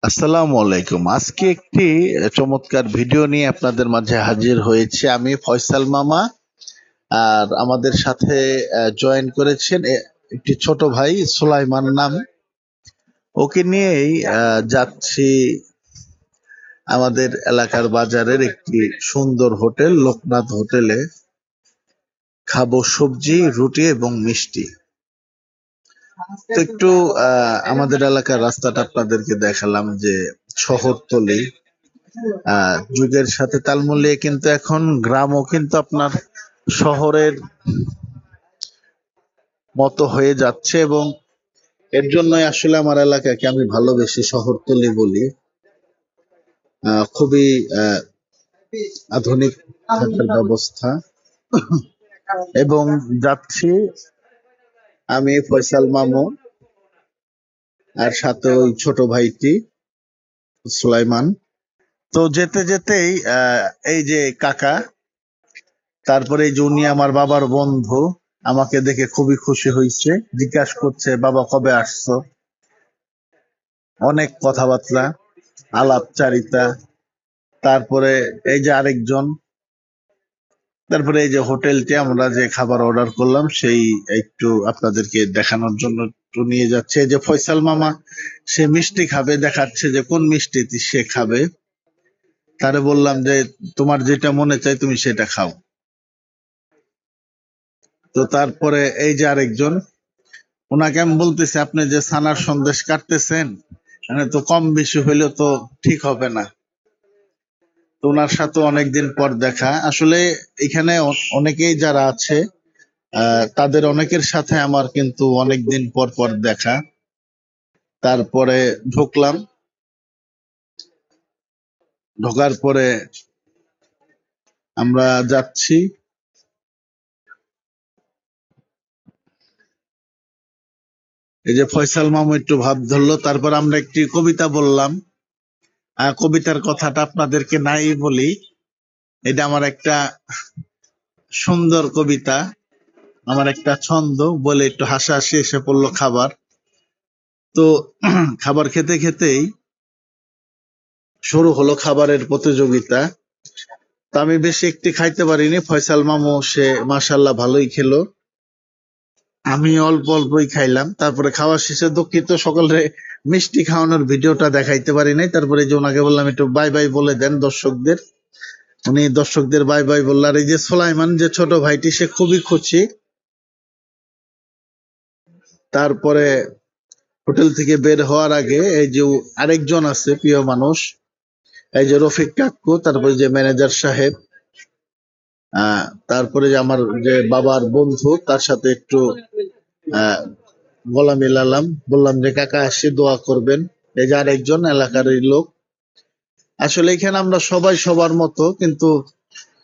আসসালামু আলাইকুম। আজকে একটি চমৎকার ভিডিও নিয়ে আপনাদের মাঝে হাজির হয়েছে। আমি ফয়সাল মামা, আর আমাদের সাথে জয়েন করেছেন একটি ছোট ভাই সুলাইমান নাম। ওকে নিয়েই যাচ্ছি আমাদের এলাকার বাজারের একটি সুন্দর হোটেল লোকনাথ হোটেলে। খাবো সবজি, রুটি এবং মিষ্টি। তো একটু আমাদের এলাকার রাস্তাটা আপনাদেরকে দেখালাম, যে শহরতলি যুগের সাথে তাল মিলিয়ে কিন্তু এখন গ্রামও কিন্তু আপনার শহরের মতো হয়ে যাচ্ছে, এবং এর জন্যই আসলে আমার এলাকাকে আমি ভালোবেসে শহরতলি বলি। খুবই আধুনিক থাকার ব্যবস্থা। এবং যাচ্ছি আমি, ফয়সাল মামু, আর সাথে ওই ছোট ভাইটি সুলাইমান। তো যেতে যেতেই এই যে কাকা, তারপরে এই যে উনি আমার বাবার বন্ধু, আমাকে দেখে খুবই খুশি হয়েছে, জিজ্ঞাসা করছে বাবা কবে আসছো। অনেক কথাবার্তা, আলাপচারিতা। তারপরে এই যে আরেকজন, তারপরে এই যে হোটেলটি আমরা যে খাবার অর্ডার করলাম সেই একটু আপনাদেরকে দেখানোর জন্য একটু নিয়ে যাচ্ছে। এই যে ফয়সাল মামা, সে মিষ্টি খাবে, দেখাচ্ছে যে কোন মিষ্টি সে খাবে। তারে বললাম যে তোমার যেটা মনে চাই তুমি সেটা খাও। তো তারপরে এই যে আরেকজন, ওনাকে আমি বলতেছি আপনি যে ছানার সন্দেশ কাটতেছেন, মানে তো কম বেশি হইলে তো ঠিক হবে না। তো ওনার সাথে অনেকদিন পর দেখা। আসলে এখানে অনেকেই যারা আছে তাদের অনেকের সাথে আমার কিন্তু অনেকদিন পর পর দেখা। তারপরে ঢুকলাম, ঢোকার পরে আমরা যাচ্ছি। এই যে ফয়সাল মামু একটু ভাব ধরলো, তারপর আমরা একটি কবিতা বললাম। কবিতার কথাটা আপনাদেরকে নাই বলি, এটা আমার একটা সুন্দর কবিতা, আমার একটা ছন্দ বলে একটু হাসাহাসি এসে পড়লো খাবার। তো খাবার খেতে খেতেই শুরু হলো খাবারের প্রতিযোগিতা। তো আমি বেশি একটি খাইতে পারিনি, ফয়সাল মামু সে মাশাল্লাহ ভালোই খেলো, আমি অল্প অল্পই খাইলাম। তারপরে খাওয়া শেষে দুঃখিত সকলে মিষ্টি খাওয়ানোর ভিডিওটা দেখাইতে পারি নাই। তারপরে যে ওনাকে বললাম একটু বাই বাই বলে দেন দর্শকদের। উনি দর্শকদের বাই বাই বলল। আর এই যে সুলাইমান, যে ছোট ভাইটি, সে খুবই খুশি। তারপরে হোটেল থেকে বের হওয়ার আগে এই যে আরেকজন আছে প্রিয় মানুষ, এই যে রফিক কাকু, তারপরে যে ম্যানেজার সাহেব, তারপরে যে আমার যে বাবার বন্ধু, তার সাথে একটু আহ গলা মিলালাম, বললাম যে কাকা আসি দোয়া করবেন। এই যে আরেকজন এলাকারই লোক। আসলে এখানে আমরা সবাই সবার মতো, কিন্তু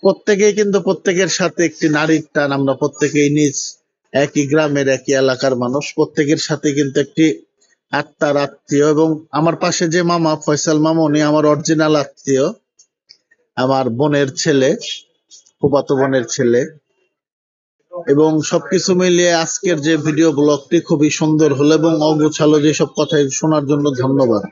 প্রত্যেকেই কিন্তু প্রত্যেকের সাথে একটি নারীর টান। আমরা প্রত্যেকেই নিজ একই গ্রামের একই এলাকার মানুষ, প্রত্যেকের সাথে কিন্তু একটি আত্মার আত্মীয়। এবং আমার পাশে যে মামা ফয়সাল মামা, উনি আমার অরিজিনাল আত্মীয়, আমার বোনের ছেলে, ফুফাতো বোনের ছেলে। এবং সবকিছু মিলিয়ে আজকের যে ভিডিও ব্লগটি খুবই সুন্দর হলো, এবং অগোছালো যেসব কথা শোনার জন্য ধন্যবাদ।